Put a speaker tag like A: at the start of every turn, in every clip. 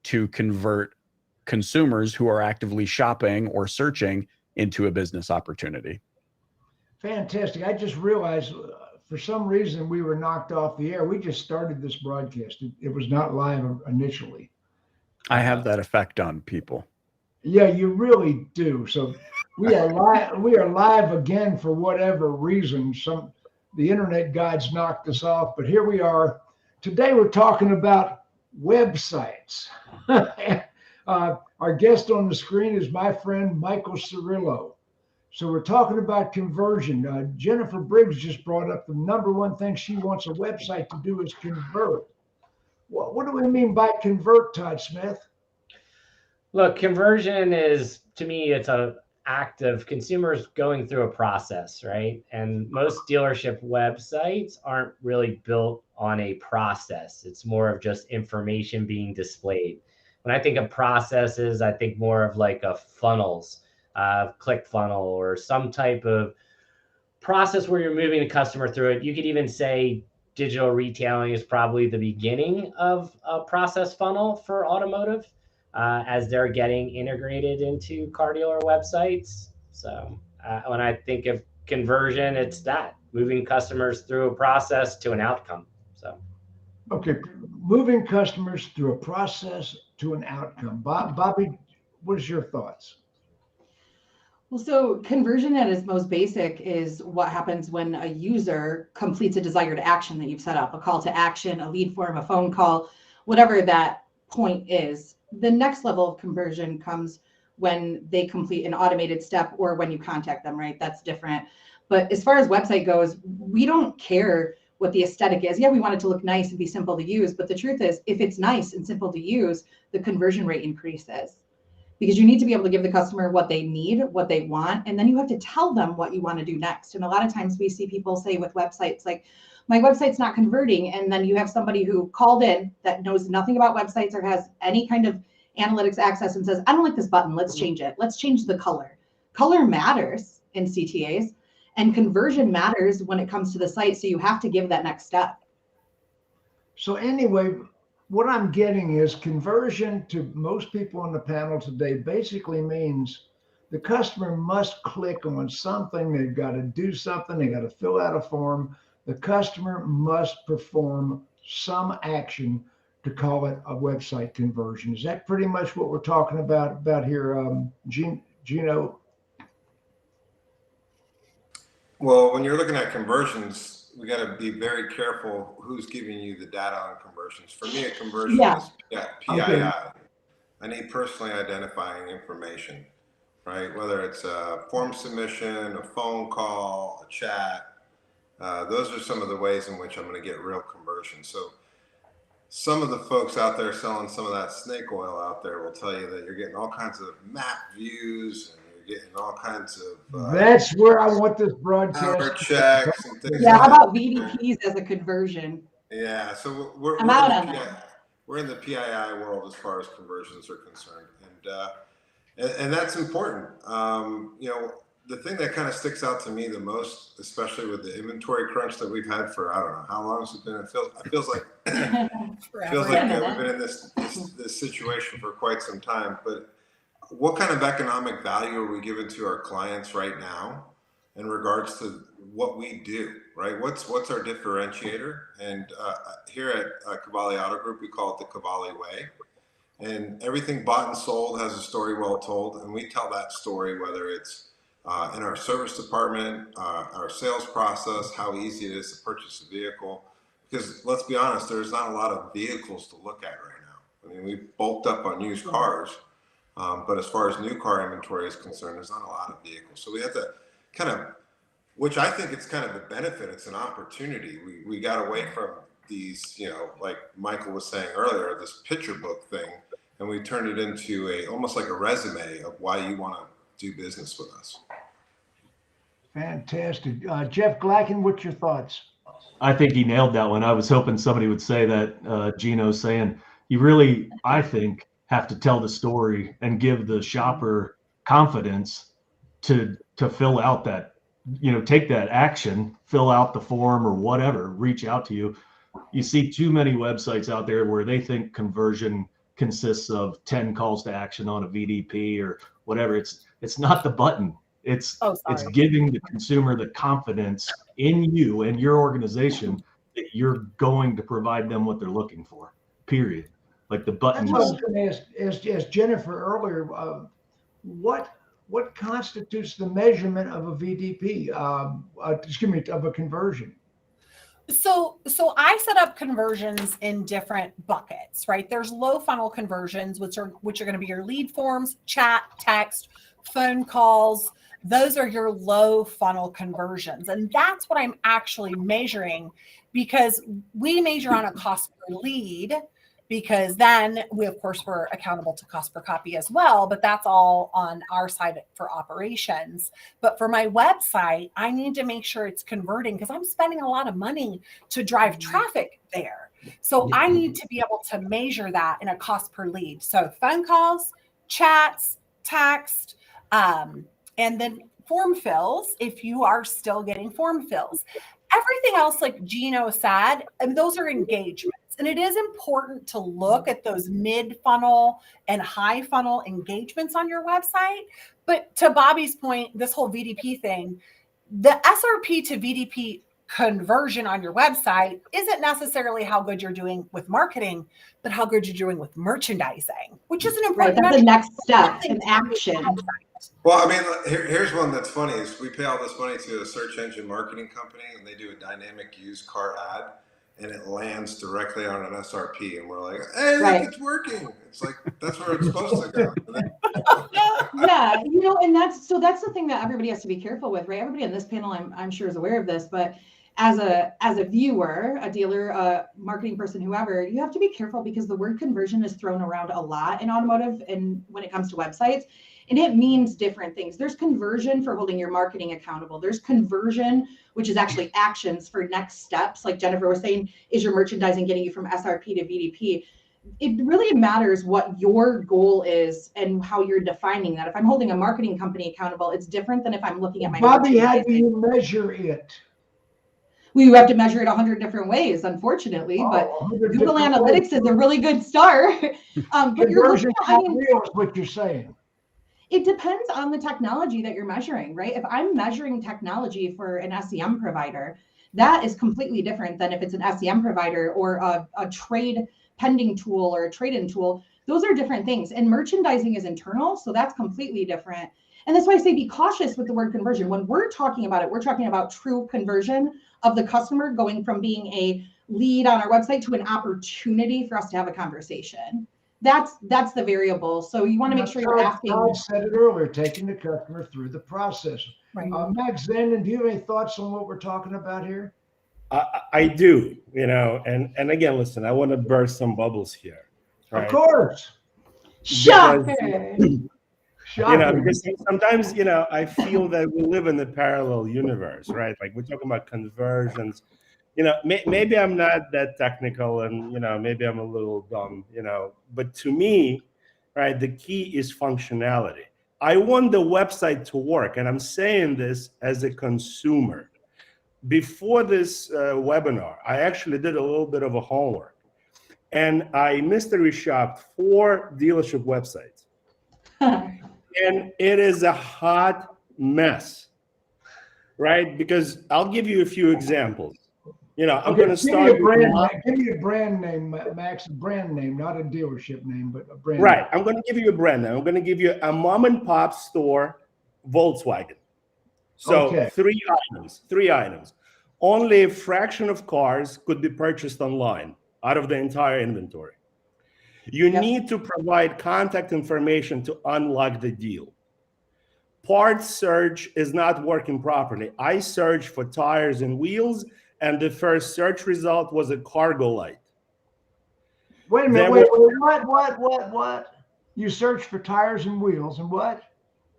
A: to convert consumers who are actively shopping or searching into a business opportunity.
B: Fantastic. I just realized for some reason we were knocked off the air. We just started this broadcast. It was not live initially.
A: I have that effect on people.
B: Yeah, you really do. So we are live. We are live again for whatever reason. The internet gods knocked us off, but here we are. Today we're talking about websites. Our guest on the screen is my friend Michael Cirillo. So we're talking about conversion. Jennifer Briggs just brought up the number one thing she wants a website to do is convert. What do we mean by convert, Todd Smith?
C: Look, conversion is, to me, it's an act of consumers going through a process, right? And most dealership websites aren't really built on a process. It's more of just information being displayed. When I think of processes, I think more of like a funnels, click funnel, or some type of process where you're moving a customer through it. You could even say digital retailing is probably the beginning of a process funnel for automotive, as they're getting integrated into car dealer websites. So when I think of conversion, it's that, moving customers through a process to an outcome. So,
B: okay, moving customers through a process to an outcome. Bobbie, what is your thoughts?
D: Well, so conversion at its most basic is what happens when a user completes a desired action that you've set up, a call to action, a lead form, a phone call, whatever that point is. The next level of conversion comes when they complete an automated step or when you contact them, right? That's different. But as far as website goes, we don't care what the aesthetic is. Yeah, we want it to look nice and be simple to use. But the truth is, if it's nice and simple to use, the conversion rate increases. Because you need to be able to give the customer what they need, what they want, and then you have to tell them what you want to do next. And a lot of times we see people say with websites, like, my website's not converting. And then you have somebody who called in that knows nothing about websites or has any kind of analytics access and says, I don't like this button. Let's change it. Let's change the color. Color matters in CTAs, and conversion matters when it comes to the site. So you have to give that next step.
B: So anyway, what I'm getting is conversion to most people on the panel today basically means the customer must click on something. They've got to do something. They got to fill out a form. The customer must perform some action to call it a website conversion. Is that pretty much what we're talking about here, Geno?
E: Well, when you're looking at conversions, we got to be very careful who's giving you the data on conversions. For me, a conversion is PII. Okay. I need personally identifying information, right? Whether it's a form submission, a phone call, a chat. Those are some of the ways in which I'm going to get real conversion. So some of the folks out there selling some of that snake oil out there will tell you that you're getting all kinds of map views and you're getting all kinds of
B: that's where I want this broadcast
E: checks and things.
D: Yeah, how about VDPs as a conversion?
E: Yeah, so we're
D: out on that.
E: We're in the PII world as far as conversions are concerned, and that's important. You know, the thing that kind of sticks out to me the most, especially with the inventory crunch that we've had for, I don't know how long has it been. It feels like we've been in this situation for quite some time. But what kind of economic value are we giving to our clients right now in regards to what we do, right? What's our differentiator? And here at Qvale Auto Group, we call it the Qvale way. And everything bought and sold has a story well told, and we tell that story, whether it's in our service department, our sales process, how easy it is to purchase a vehicle. Because let's be honest, there's not a lot of vehicles to look at right now. I mean, we bulked up on used cars, but as far as new car inventory is concerned, there's not a lot of vehicles. So we have to kind of, which I think it's kind of a benefit, it's an opportunity. We got away from these, you know, like Michael was saying earlier, this picture book thing, and we turned it into almost like a resume of why you want to do business with us.
B: Fantastic. Jeff Glackin, what's your thoughts?
F: I think he nailed that one. I was hoping somebody would say that, Geno's saying, you really, I think, have to tell the story and give the shopper confidence to fill out that, you know, take that action, fill out the form or whatever, reach out to you. You see too many websites out there where they think conversion consists of 10 calls to action on a VDP or whatever. It's not the button. It's giving the consumer the confidence in you and your organization that you're going to provide them what they're looking for, period. Like the button.
B: That's what I was going to ask Jennifer earlier. What constitutes the measurement of a VDP? Of a conversion?
G: So I set up conversions in different buckets, right? There's low funnel conversions, which are going to be your lead forms, chat, text, phone calls. Those are your low funnel conversions. And that's what I'm actually measuring, because we measure on a cost per lead, because then we, of course, we're accountable to cost per copy as well, but that's all on our side for operations. But for my website, I need to make sure it's converting, because I'm spending a lot of money to drive traffic there. So I need to be able to measure that in a cost per lead. So phone calls, chats, text, and then form fills, if you are still getting form fills. Everything else, like Geno said, and those are engagements. And it is important to look at those mid-funnel and high-funnel engagements on your website. But to Bobbie's point, this whole VDP thing, the SRP to VDP conversion on your website isn't necessarily how good you're doing with marketing, but how good you're doing with merchandising, which is an important
D: That's the next step in action.
E: Well, I mean, here's one that's funny is we pay all this money to a search engine marketing company, and they do a dynamic used car ad, and it lands directly on an SRP, and we're like, hey, look, it's working. It's like, that's where it's supposed to go.
D: Yeah, and that's the thing that everybody has to be careful with, right? Everybody on this panel, I'm sure, is aware of this, but as a viewer, a dealer, a marketing person, whoever, you have to be careful, because the word conversion is thrown around a lot in automotive and when it comes to websites. And it means different things. There's conversion for holding your marketing accountable. There's conversion, which is actually actions for next steps. Like Jennifer was saying, is your merchandising getting you from SRP to VDP? It really matters what your goal is and how you're defining that. If I'm holding a marketing company accountable, it's different than if I'm looking at my
B: Bobbie, how do you measure it?
D: We have to measure it 100 different ways, unfortunately, but Google Analytics is a really good start. But you're looking at,
B: real is what you're saying.
D: It depends on the technology that you're measuring, right? If I'm measuring technology for an SEM provider, that is completely different than if it's an SEM provider or a trade pending tool or a trade-in tool. Those are different things. And merchandising is internal, so that's completely different. And that's why I say be cautious with the word conversion. When we're talking about it, we're talking about true conversion of the customer going from being a lead on our website to an opportunity for us to have a conversation. That's the variable. So you want to make sure you're asking.
B: Todd said it earlier, taking the customer through the process.
G: Right.
B: Max, Zanan, do you have any thoughts on what we're talking about here?
H: I do, and again, listen, I want to burst some bubbles here. Right?
B: Of course.
D: Shocker.
H: Because sometimes, I feel that we live in a parallel universe, right? Like we're talking about conversions. Maybe I'm not that technical, and maybe I'm a little dumb, but to me, right, the key is functionality. I want the website to work, and I'm saying this as a consumer. Before this webinar, I actually did a little bit of a homework, and I mystery shopped 4 dealership websites, and it is a hot mess, right? Because I'll give you a few examples. I'm going to start.
B: Give me a brand name, Max. A brand name, not a dealership name, but a brand.
H: Right.
B: Name.
H: I'm going to give you a brand name. I'm going to give you a mom and pop store, Volkswagen. So 3 items. Only a fraction of cars could be purchased online out of the entire inventory. You need to provide contact information to unlock the deal. Parts search is not working properly. I searched for tires and wheels, and the first search result was a cargo light.
B: Wait a minute. What? You searched for tires and wheels and what?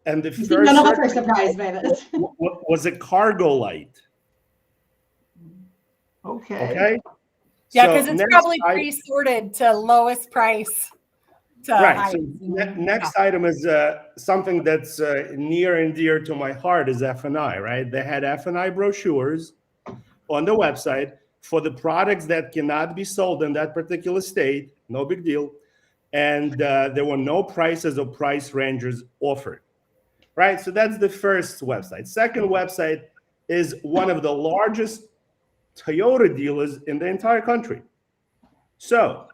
H: And the first
D: none of us are surprised by this.
H: Was a cargo light.
B: Okay.
G: Yeah, because it's probably pre-sorted to lowest price.
H: Right. So next item is something that's near and dear to my heart is F&I, right? They had F&I brochures on the website for the products that cannot be sold in that particular state. No big deal. and there were no prices or price ranges offered, right? So that's the first website. Second website is one of the largest Toyota dealers in the entire country. So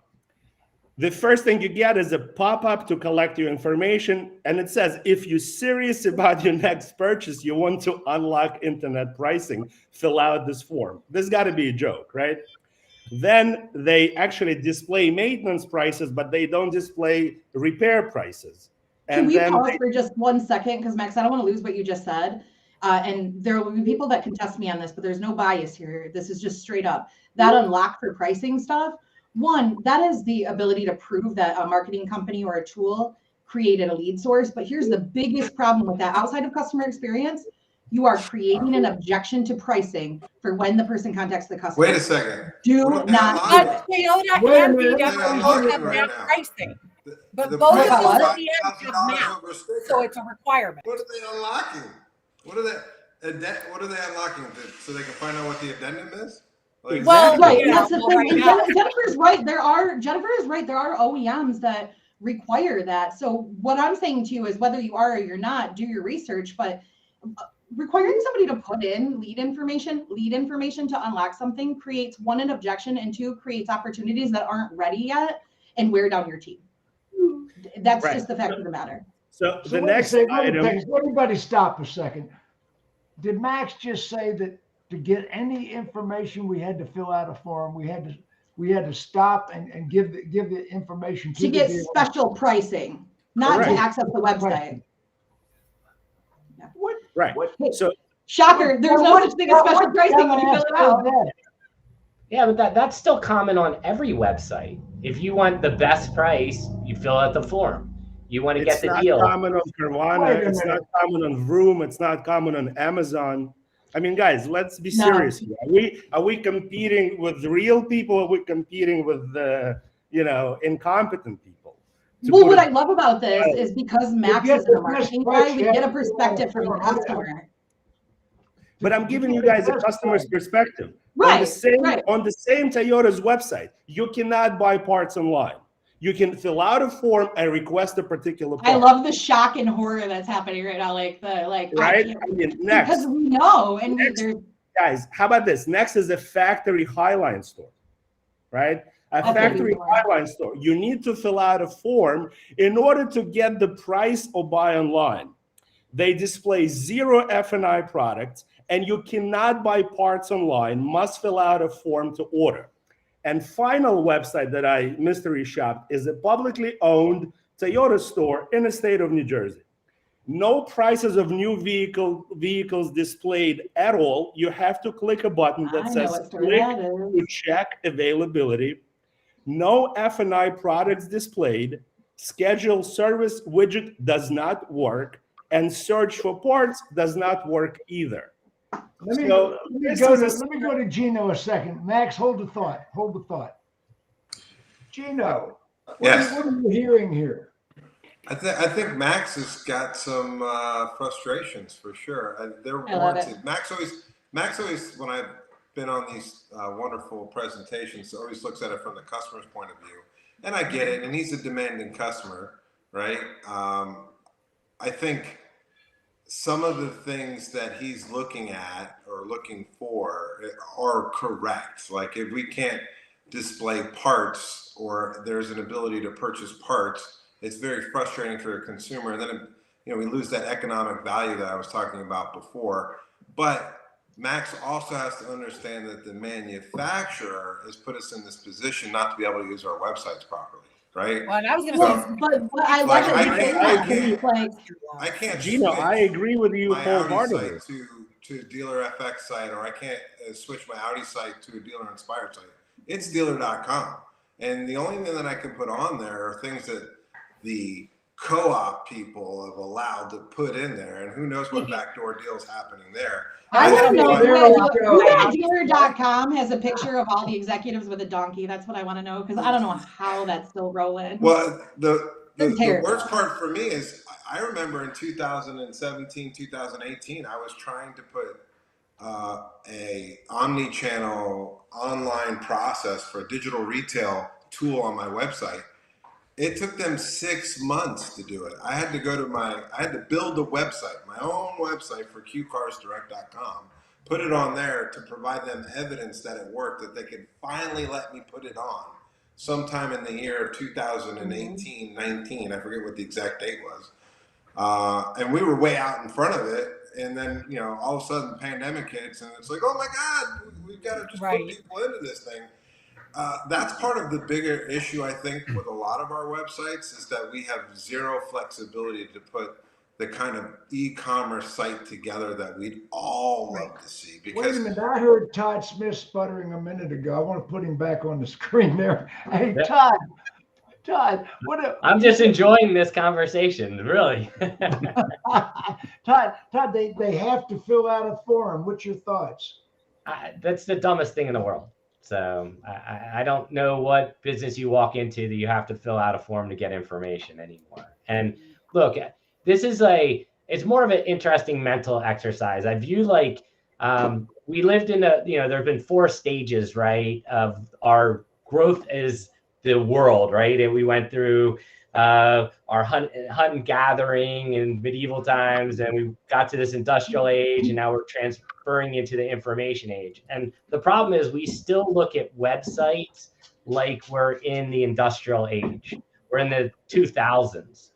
H: the first thing you get is a pop-up to collect your information, and it says, if you're serious about your next purchase, you want to unlock internet pricing, fill out this form. This got to be a joke, right? Then they actually display maintenance prices, but they don't display repair prices.
D: Can we pause for just 1 second? Because Max, I don't want to lose what you just said. And there will be people that can test me on this, but there's no bias here. This is just straight up. That unlock for pricing stuff. One, that is the ability to prove that a marketing company or a tool created a lead source. But here's the biggest problem with that. Outside of customer experience, you are creating an objection to pricing for when the person contacts the customer.
E: Wait a second.
D: Do not do it.
G: Toyota
B: Wait a
G: and
B: minute.
G: BMW both have
E: Right
G: that
E: now.
G: pricing. But
E: The
G: both
E: price
G: of
E: is
G: those
D: what?
G: OEMs have
E: $5,000
G: maps,
E: over a sticker.
G: so it's a requirement.
E: What are they unlocking? What are they unlocking so they can find out what the addendum is? Like,
G: Well,
D: Right,
G: yeah,
D: and that's the
G: well,
D: thing.
G: right
D: And
G: now-
D: Jennifer's right. Jennifer is right. There are OEMs that require that. So what I'm saying to you is whether you are or you're not, do your research. But requiring somebody to put in lead information to unlock something creates, one, an objection, and two, creates opportunities that aren't ready yet and wear down your team. That's
H: Right.
D: just the fact of the matter.
H: So the
B: wait a
H: next
B: second,
H: item.
B: everybody stop a second. Did Max just say that to get any information, we had to fill out a form? We had to stop and give the information
D: To
B: the
D: get
B: dealer?
D: special pricing, not to
H: Correct.
D: access the website.
B: What?
H: Right.
B: What?
H: So
D: Shocker, there's no such thing as special pricing when you fill it out.
C: Yeah, but that's still common on every website. If you want the best price, you fill out the form. You want to get
H: it's
C: the
H: not
C: deal.
H: common on Carvana.
B: Wait a
H: It's not
B: minute.
H: common on Vroom. It's not common on Amazon. I mean, guys, let's be
D: No.
H: serious here. Are we competing with real people? Or are we competing with incompetent people?
D: Well, what I love about this is because Max
B: get
D: is a
B: the
D: marketing
B: best price,
D: guy, we
B: you
D: get a
B: have to
D: perspective from the
B: fill out a
D: customer.
H: But I'm giving you guys a customer's perspective.
D: Right,
H: On the same
D: right.
H: on the same Toyota's website, you cannot buy parts online. You can fill out a form and request a particular part.
D: I love the shock and horror that's happening right now.
H: Right?
D: I
H: mean, next,
D: because we know, and there's
H: guys, how about this? Next is a factory highline store, right? A
D: Okay.
H: factory highline store. You need to fill out a form in order to get the price or buy online. They display 0 F&I products, and you cannot buy parts online, must fill out a form to order. And final website that I mystery shopped is a publicly owned Toyota store in the state of New Jersey. No prices of new vehicles displayed at all. You have to click a button that
D: I know
H: says
D: what store
H: click
D: that
H: to
D: is.
H: check availability. No F&I products displayed. Schedule service widget does not work, and search for parts does not work either.
B: Let me
H: So
B: go to Geno a second. Max, hold the thought. Geno,
E: Yes.
B: what are you hearing here?
E: I think Max has got some frustrations for sure. They're
D: I love
E: warranted. Max always, when I've been on these wonderful presentations, always looks at it from the customer's point of view, and I get it. And he's a demanding customer, right? I think some of the things that he's looking at or looking for are correct. Like if we can't display parts or there's an ability to purchase parts, it's very frustrating for a consumer. And then, we lose that economic value that I was talking about before. But Max also has to understand that the manufacturer has put us in this position not to be able to use our websites properly, right?
G: Well, and I was going to
D: Well,
G: say,
D: but I
E: Like,
D: love
E: I
D: it.
E: can't-
D: Like,
E: I can't
H: Gino, I
E: switch
H: agree with you
E: my Audi
H: wholeheartedly.
E: site to Dealer FX site, or I can't switch my Audi site to a Dealer Inspired site. It's dealer.com. And the only thing that I can put on there are things that the co-op people have allowed to put in there, and who knows what backdoor deals happening there.
D: I want to
E: think
D: know
E: what-
B: There we go.
D: who at dealer.com has a picture of all the executives with a donkey. That's what I want to know, because I don't know how that's still rolling.
E: Well, the
D: Terrible.
E: worst part for me is I remember in 2017, 2018, I was trying to put a omni-channel online process for a digital retail tool on my website. It took them 6 months to do it. I had to build a website, my own website for qcarsdirect.com, put it on there to provide them evidence that it worked, that they could finally let me put it on sometime in the year of 2018, 19, I forget what the exact date was. And we were way out in front of it. And then, all of a sudden the pandemic hits and it's like, oh my God, we've got to just put people into this thing. That's part of the bigger issue, I think, with a lot of our websites is that we have zero flexibility to put the kind of e-commerce site together that we'd all love to see. Because
B: wait a minute, I heard Todd Smith sputtering a minute ago. I want to put him back on the screen there. Hey, Todd,
C: I'm just enjoying this conversation, really.
B: Todd, they have to fill out a form. What's your thoughts?
C: That's the dumbest thing in the world. So I don't know what business you walk into that you have to fill out a form to get information anymore. And look, this is it's more of an interesting mental exercise. I view we lived in there have been 4 stages, right, of our growth as the world, right? And we went through our hunt and gathering in medieval times, and we got to this industrial age, and now we're transferring into the information age. And the problem is we still look at websites like we're in the industrial age. We're in the 2000s.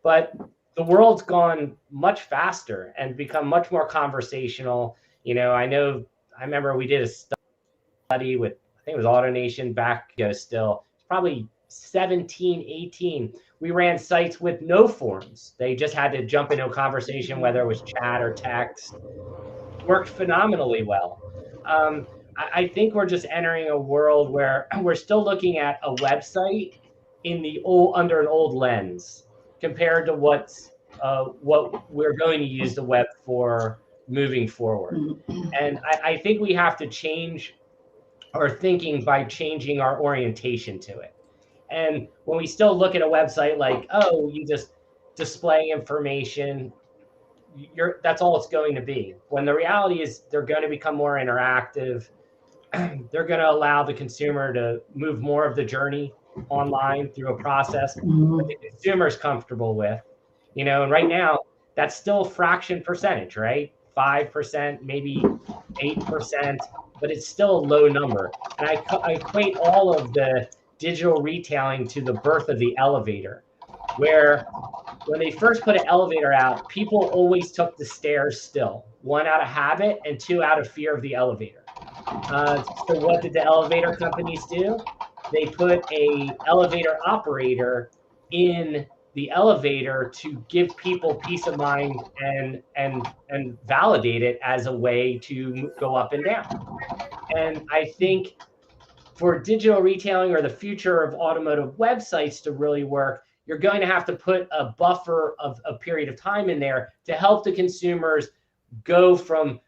C: But the world's gone much faster and become much more conversational. I remember we did a study with, I think it was AutoNation back still, probably 17, 18. We ran sites with no forms. They just had to jump into a conversation, whether it was chat or text. Worked phenomenally well. I think we're just entering a world where we're still looking at a website under an old lens compared to what we're going to use the web for moving forward. And I think we have to change our thinking by changing our orientation to it. And when we still look at a website like, oh, you just display information, that's all it's going to be. When the reality is they're going to become more interactive. They're going to allow the consumer to move more of the journey online through a process that the consumer is comfortable with. And right now, that's still a fraction percentage, right? 5%, maybe 8%, but it's still a low number. And I equate all of the digital retailing to the birth of the elevator, where when they first put an elevator out, people always took the stairs still, 1 out of habit and 2 out of fear of the elevator. So what did the elevator companies do? They put a elevator operator in the elevator to give people peace of mind and validate it as a way to go up and down. And I think for digital retailing or the future of automotive websites to really work, you're going to have to put a buffer of a period of time in there to help the consumers go from,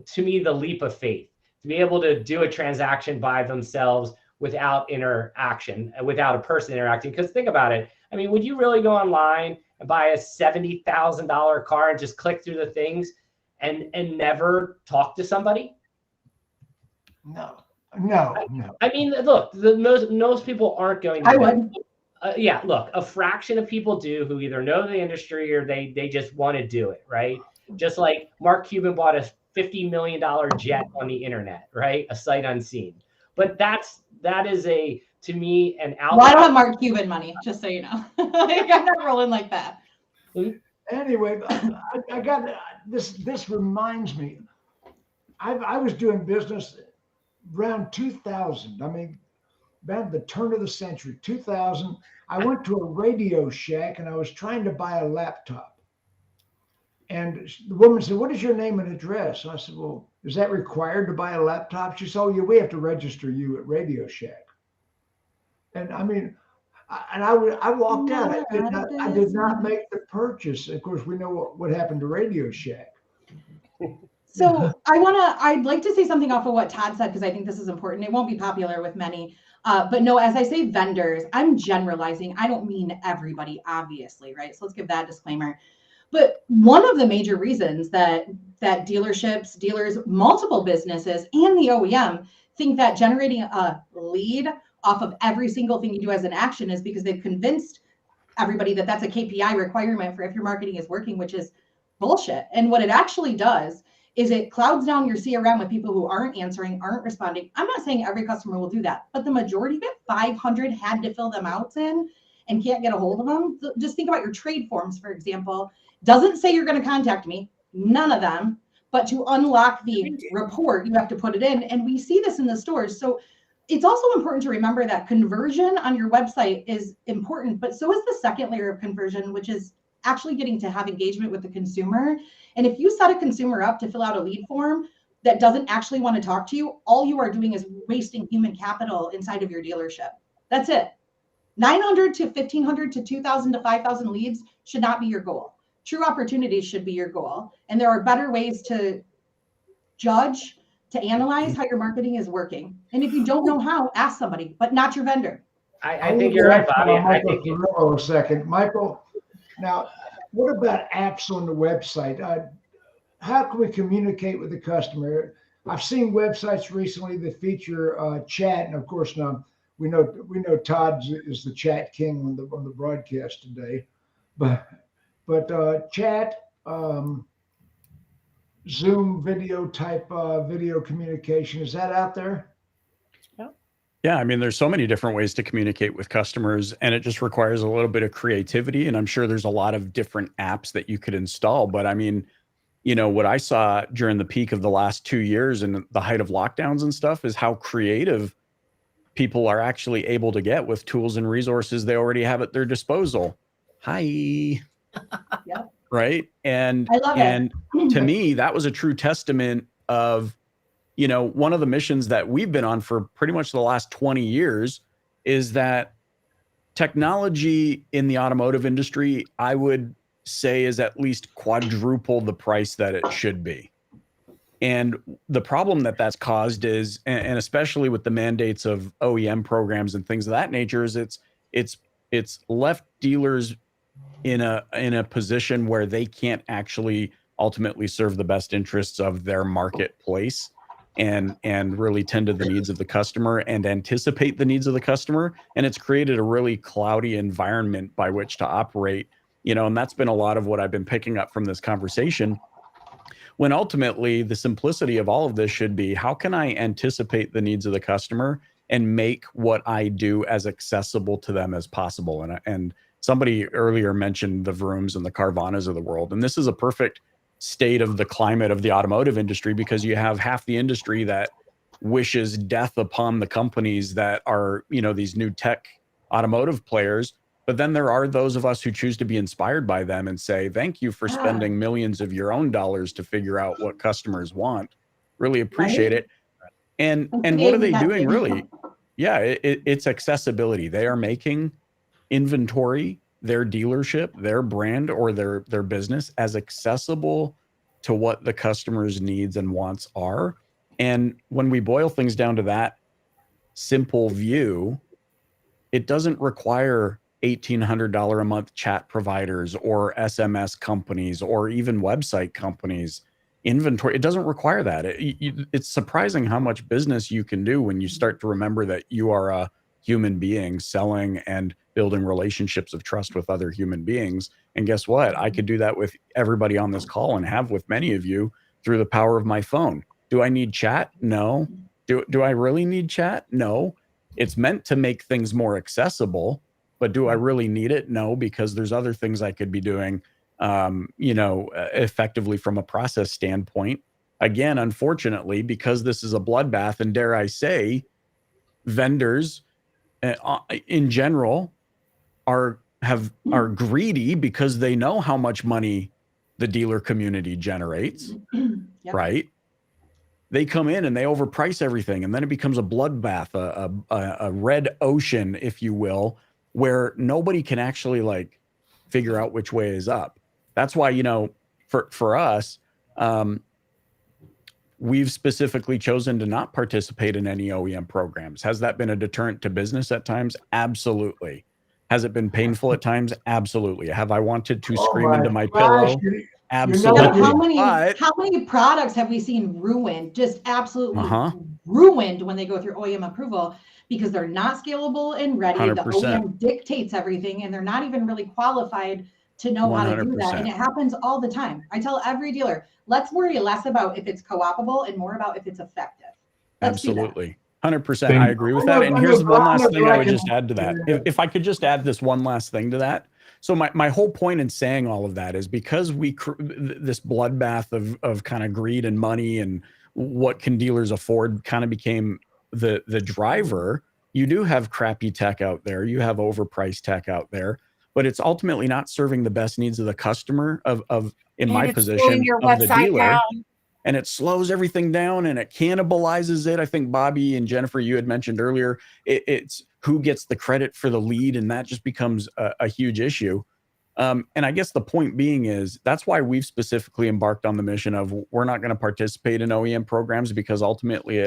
C: to me, the leap of faith, to be able to do a transaction by themselves without interaction, without a person interacting. Because think about it. I mean, would you really go online and buy a $70,000 car and just click through the things and never talk to somebody?
B: No.
C: I mean, look, most people aren't going to.
D: I would.
C: Yeah, look, a fraction of people do who either know the industry or they just want to do it, right? Just like Mark Cuban bought a $50 million jet on the internet, right? A sight unseen. But that is to me, an outlet.
D: Well, I don't have Mark Cuban money, just so you know. I'm not rolling like that.
B: Anyway, I got this reminds me. I was doing business around 2000. I mean, about the turn of the century, 2000. I went to a Radio Shack and I was trying to buy a laptop. And the woman said, "What is your name and address?" And I said, "Well, is that required to buy a laptop?" She said, "Oh, yeah, we have to register you at Radio Shack." And I mean, I walked out. I did not make the purchase. Of course, we know what happened to Radio Shack.
D: So I'd like to say something off of what Todd said, because I think this is important. It won't be popular with many. But no, as I say vendors, I'm generalizing. I don't mean everybody, obviously, right? So let's give that disclaimer. But one of the major reasons that dealerships, dealers, multiple businesses, and the OEM think that generating a lead off of every single thing you do as an action is because they've convinced everybody that that's a KPI requirement for if your marketing is working, which is bullshit. And what it actually does is it clouds down your CRM with people who aren't answering, aren't responding. I'm not saying every customer will do that, but the majority of it, 500 had to fill them out in and can't get a hold of them. Just think about your trade forms, for example. Doesn't say you're going to contact me, none of them, but to unlock the report, you have to put it in. And we see this in the stores. So it's also important to remember that conversion on your website is important, but so is the second layer of conversion, which is actually getting to have engagement with the consumer. And if you set a consumer up to fill out a lead form that doesn't actually want to talk to you, all you are doing is wasting human capital inside of your dealership. That's it. 900 to 1,500 to 2,000 to 5,000 leads should not be your goal. True opportunities should be your goal. And there are better ways to judge, to analyze how your marketing is working. And if you don't know how, ask somebody, but not your vendor.
C: I think you're right, Bobbie. I
B: Michael
C: think
B: Cirillo a second. Michael, now, what about apps on the website? How can we communicate with the customer? I've seen websites recently that feature chat, and of course now we know Todd is the chat king on the broadcast today, but chat, Zoom video type video communication, is that out there?
A: Yeah, I mean, there's so many different ways to communicate with customers, and it just requires a little bit of creativity. And I'm sure there's a lot of different apps that you could install. But I mean, you know, what I saw during the peak of the last 2 years and the height of lockdowns and stuff is how creative people are actually able to get with tools and resources they already have at their disposal. Hi.
D: Yep.
A: Right. And
D: I love
A: and to me, that was a true testament of, you know, one of the missions that we've been on for pretty much the last 20 years is that technology in the automotive industry, I would say, is at least quadruple the price that it should be. And the problem that that's caused is, and especially with the mandates of OEM programs and things of that nature, is it's left dealers in a position where they can't actually ultimately serve the best interests of their marketplace and really tend to the needs of the customer and anticipate the needs of the customer. And it's created a really cloudy environment by which to operate, you know, and that's been a lot of what I've been picking up from this conversation, when ultimately the simplicity of all of this should be, how can I anticipate the needs of the customer and make what I do as accessible to them as possible? And somebody earlier mentioned the Vrooms and the Carvanas of the world. And this is a perfect state of the climate of the automotive industry, because you have half the industry that wishes death upon the companies that are, you know, these new tech automotive players. But then there are those of us who choose to be inspired by them and say, thank you for spending millions of your own dollars to figure out what customers want. Really appreciate it. And what are they doing really? Yeah, it's accessibility. They are making inventory, their dealership, their brand, or their business as accessible to what the customer's needs and wants are. And when we boil things down to that simple view, it doesn't require $1,800 a month chat providers or SMS companies or even website companies. Inventory, it doesn't require that. It's surprising how much business you can do when you start to remember that you are a human being selling and building relationships of trust with other human beings. And guess what? I could do that with everybody on this call and have with many of you through the power of my phone. Do I need chat? No. Do I really need chat? No. It's meant to make things more accessible, but do I really need it? No, because there's other things I could be doing, effectively from a process standpoint. Again, unfortunately, because this is a bloodbath, and dare I say, vendors in general are greedy because they know how much money the dealer community generates. Yep. Right? They come in and they overprice everything, and then it becomes a bloodbath, a red ocean, if you will, where nobody can actually like figure out which way is up. That's why, you know, for us, we've specifically chosen to not participate in any OEM programs. Has that been a deterrent to business at times? Absolutely. Has it been painful at times? Absolutely. Have I wanted to scream into my pillow? Absolutely.
D: How many products have we seen ruined, just absolutely ruined when they go through OEM approval? because they're not scalable and ready.
A: 100%.
D: The OEM dictates everything, and they're not even really qualified to know how to do that. And it happens all the time. I tell every dealer, let's worry less about if it's co-opable and more about if it's effective.
A: Absolutely. 100%. I agree with that. And here's one last thing I would just add to that. If I could just add this one last thing to that. So my whole point in saying all of that is because this bloodbath of kind of greed and money and what can dealers afford kind of became the driver. You do have crappy tech out there. You have overpriced tech out there, but it's ultimately not serving the best needs of the customer in my position of the dealer. Down. And it slows everything down and it cannibalizes it. I think Bobbie and Jennifer, you had mentioned earlier, it's who gets the credit for the lead, and that just becomes a huge issue. And I guess the point being is that's why we've specifically embarked on the mission of we're not going to participate in OEM programs, because ultimately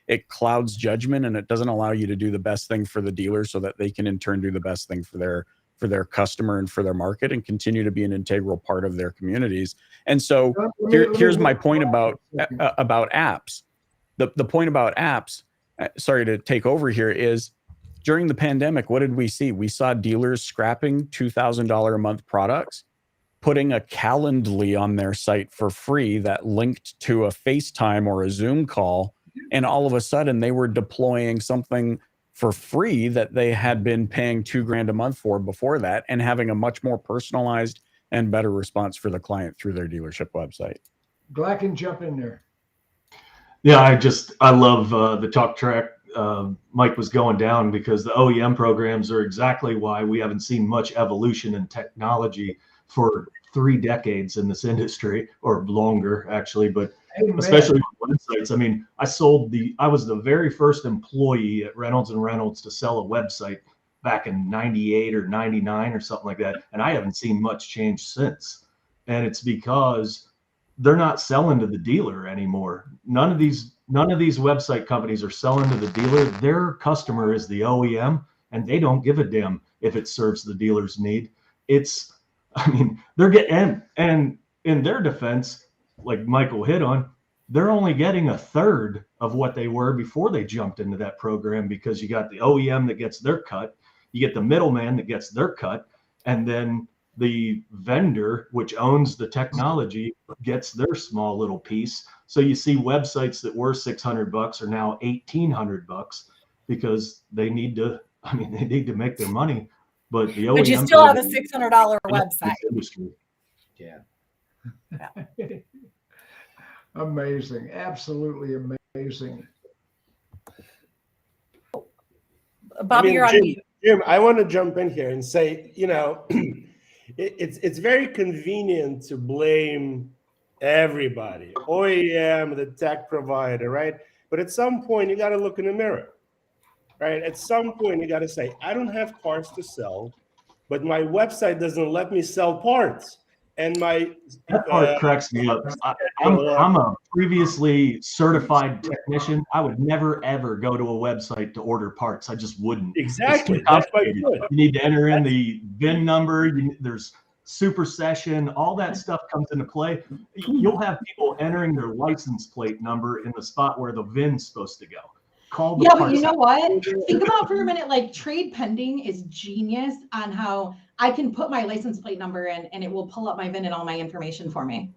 A: it clouds judgment and it doesn't allow you to do the best thing for the dealer so that they can in turn do the best thing for their customer and for their market and continue to be an integral part of their communities. And so here's my point about apps. The point about apps, sorry to take over here, is during the pandemic, what did we see? We saw dealers scrapping $2,000 a month products, putting a Calendly on their site for free that linked to a FaceTime or a Zoom call. And all of a sudden they were deploying something for free that they had been paying $2,000 a month for before that, and having a much more personalized and better response for the client through their dealership website.
B: Glackin, jump in there.
F: Yeah, I love the talk track Mike was going down, because the OEM programs are exactly why we haven't seen much evolution in technology for 3 decades in this industry, or longer actually, but Amen. Especially with websites. I mean, I was the very first employee at Reynolds and Reynolds to sell a website back in 98 or 99 or something like that. And I haven't seen much change since. And it's because they're not selling to the dealer anymore. None of these website companies are selling to the dealer. Their customer is the OEM, and they don't give a damn if it serves the dealer's need. They're getting, and in their defense, like Michael hit on, they're only getting a third of what they were before they jumped into that program, because you got the OEM that gets their cut, you get the middleman that gets their cut, and then the vendor, which owns the technology, gets their small little piece. So you see websites that were $600 are now $1,800 because they need to make their money. But the OEM,
G: but you still have a $600 website.
F: Industry.
C: Yeah.
B: Amazing. Absolutely amazing.
G: Bobbie, you're on mute.
H: Jim, I want to jump in here and say, it's very convenient to blame everybody, OEM, the tech provider, right? But at some point, you got to look in the mirror, right? At some point, you got to say, I don't have parts to sell, but my website doesn't let me sell parts. And
F: that part cracks me up. I'm a previously certified technician. I would never ever go to a website to order parts. I just wouldn't.
H: Exactly. That's why you
F: need to enter in the VIN number. There's super session. All that stuff comes into play. You'll have people entering their license plate number in the spot where the VIN's supposed to go.
D: Yeah, but you know what? Think about for a minute, like trade pending is genius on how I can put my license plate number in and it will pull up my VIN and all my information for me.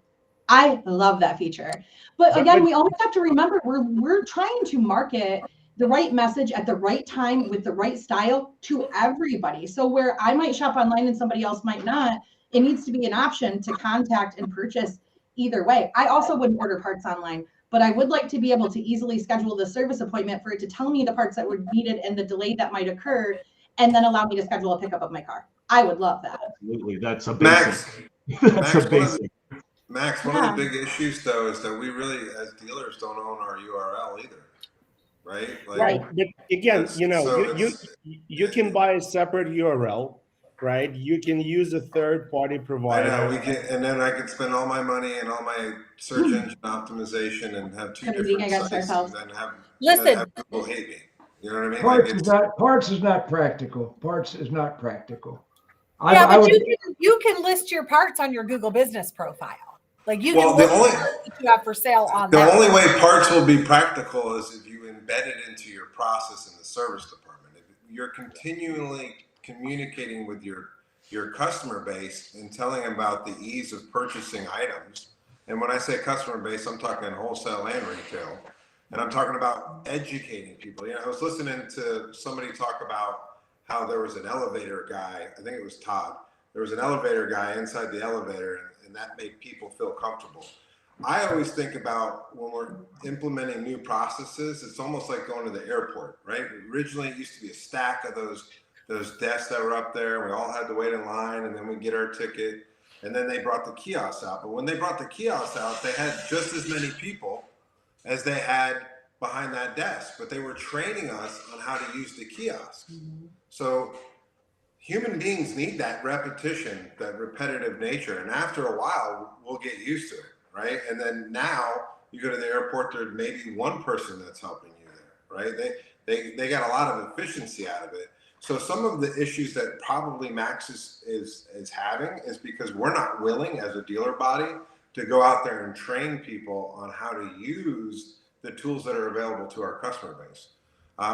D: I love that feature. But again, we always have to remember we're trying to market the right message at the right time with the right style to everybody. So where I might shop online and somebody else might not, it needs to be an option to contact and purchase either way. I also wouldn't order parts online, but I would like to be able to easily schedule the service appointment for it to tell me the parts that were needed and the delay that might occur, and then allow me to schedule a pickup of my car. I would love that.
F: Absolutely. That's a basic.
E: Max, one of the big issues though is that we really, as dealers, don't own our URL either, right?
H: Right. But again, you can buy a separate URL, right? You can use a third-party provider.
E: I know, and then I could spend all my money and all my search engine optimization and have two different sites, and then have people hate me. You know what I mean?
B: Parts is not practical. Parts is not practical.
G: But you can list your parts on your Google Business profile. Like you can list the parts that you have for sale on
E: the only way parts will be practical is if you embedded into your process in the service department. If you're continually communicating with your customer base and telling them about the ease of purchasing items. And when I say customer base, I'm talking wholesale and retail. And I'm talking about educating people. You know, I was listening to somebody talk about how there was an elevator guy, I think it was Todd. There was an elevator guy inside the elevator, and that made people feel comfortable. I always think about when we're implementing new processes, it's almost like going to the airport, right? Originally, it used to be a stack of those desks that were up there. We all had to wait in line, and then we get our ticket. And then they brought the kiosks out. But when they brought the kiosks out, they had just as many people as they had behind that desk. But they were training us on how to use the kiosk. So human beings need that repetition, that repetitive nature. And after a while, we'll get used to it, right? And then now you go to the airport, there's maybe one person that's helping you there, right? They got a lot of efficiency out of it. So some of the issues that probably Max is having is because we're not willing as a dealer body to go out there and train people on how to use the tools that are available to our customer base.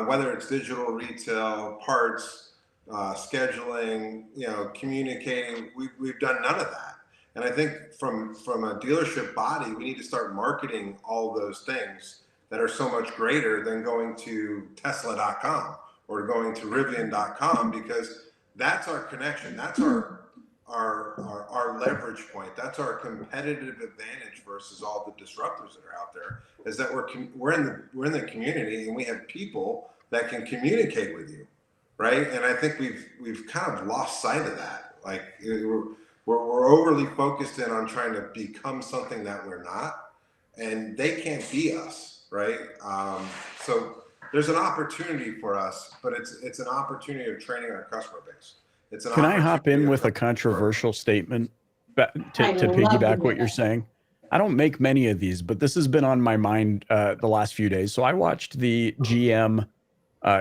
E: Whether it's digital retail, parts, scheduling, you know, communicating, we've done none of that. And I think from a dealership body, we need to start marketing all those things that are so much greater than going to Tesla.com or going to Rivian.com, because that's our connection. That's our leverage point. That's our competitive advantage versus all the disruptors that are out there, is that we're in the community and we have people that can communicate with you, right? And I think we've kind of lost sight of that. Like we're overly focused in on trying to become something that we're not, and they can't be us, right? So there's an opportunity for us, but it's an opportunity of training our customer base.
A: Can I hop in with a controversial statement to piggyback what you're saying? I don't make many of these, but this has been on my mind the last few days. So I watched the GM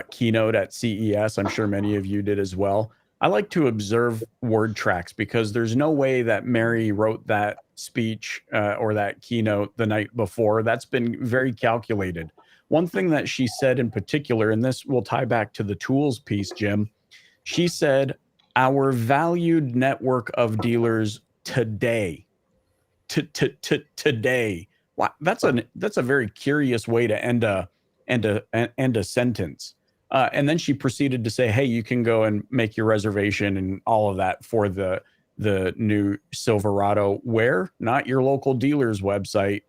A: keynote at CES. I'm sure many of you did as well. I like to observe word tracks because there's no way that Mary wrote that speech or that keynote the night before. That's been very calculated. One thing that she said in particular, and this will tie back to the tools piece, Jim, she said, our valued network of dealers today, today. Wow, that's a very curious way to end a sentence. And then she proceeded to say, hey, you can go and make your reservation and all of that for the new Silverado. Where? Not your local dealer's website,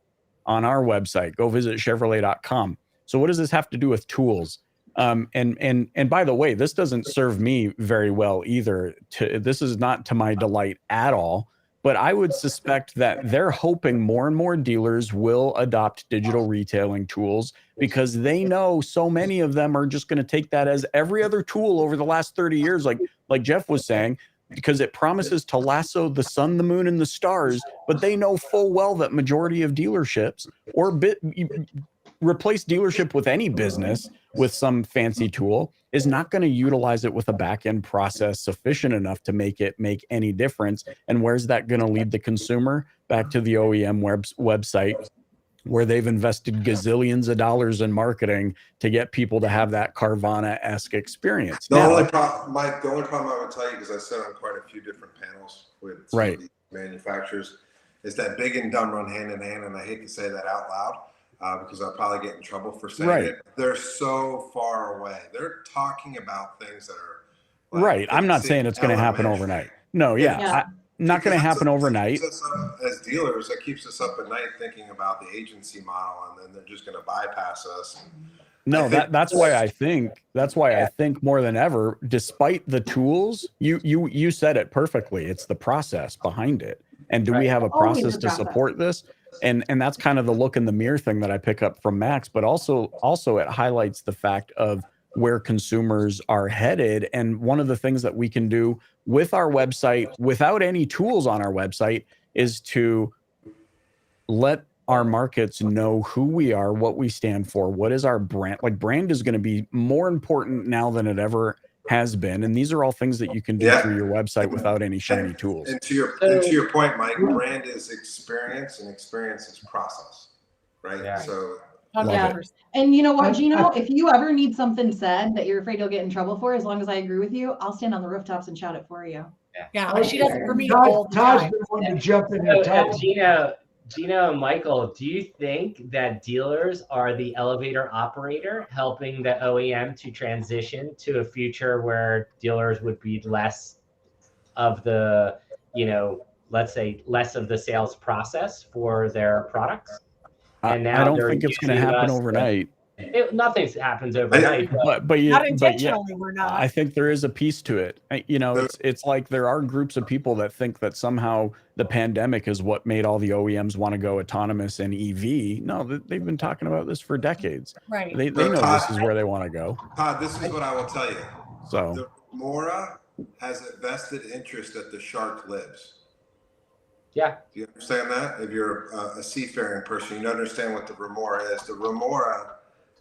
A: on our website. Go visit Chevrolet.com. So what does this have to do with tools? And by the way, this doesn't serve me very well either. This is not to my delight at all. But I would suspect that they're hoping more and more dealers will adopt digital retailing tools because they know so many of them are just going to take that as every other tool over the last 30 years, like Jeff was saying, because it promises to lasso the sun, the moon, and the stars. But they know full well that majority of dealerships replace dealership with any business with some fancy tool is not going to utilize it with a back-end process sufficient enough to make it make any difference. And where's that going to lead the consumer? Back to the OEM website, where they've invested gazillions of dollars in marketing to get people to have that Carvana-esque experience.
E: The only problem I would tell you, because I sit on quite a few different panels with some of these manufacturers, is that big and dumb run hand in hand, and I hate to say that out loud. Because I'll probably get in trouble for saying it. They're so far away. They're talking about things that are like,
A: I'm not saying it's going to happen overnight. No, not going to happen overnight.
E: As dealers, that keeps us up at night thinking about the agency model, and then they're just going to bypass us.
A: No, that's why I think more than ever, despite the tools, you said it perfectly. It's the process behind it. And do we have a process to support this? And that's kind of the look in the mirror thing that I pick up from Max, but also it highlights the fact of where consumers are headed. And one of the things that we can do with our website without any tools on our website is to let our markets know who we are, what we stand for, what is our brand. Like, brand is going to be more important now than it ever has been, and these are all things that you can do through your website without any shiny tools.
E: And to your point, Mike, brand is experience, and experience is process, right? So
A: Love
D: Yeah.
A: it.
D: And you know what,
B: I-
D: Geno, if you ever need something said that you're afraid you'll get in trouble for, as long as I agree with you, I'll stand on the rooftops and shout it for you.
G: Yeah, she does it for me
B: Todd-
G: all the
B: Todd's
G: time.
B: been wanting to jump in
C: So,
B: here.
C: Geno and Michael, do you think that dealers are the elevator operator helping the OEM to transition to a future where dealers would be less of the, let's say less of the sales process for their products? And now
A: I don't
C: they're
A: think it's going to
C: using
A: happen
C: us
A: overnight.
C: Nothing happens overnight.
A: But
G: Not
A: yeah,
G: intentionally, we're not.
A: I think there is a piece to it. It's like there are groups of people that think that somehow the pandemic is what made all the OEMs want to go autonomous and EV. No, they've been talking about this for decades.
G: Right.
A: They know this is where they want to go.
E: Todd, this is what I will tell you.
A: So
E: The remora has a vested interest that the shark lives.
C: Yeah.
E: Do you understand that? If you're a seafaring person, you understand what the remora is. The remora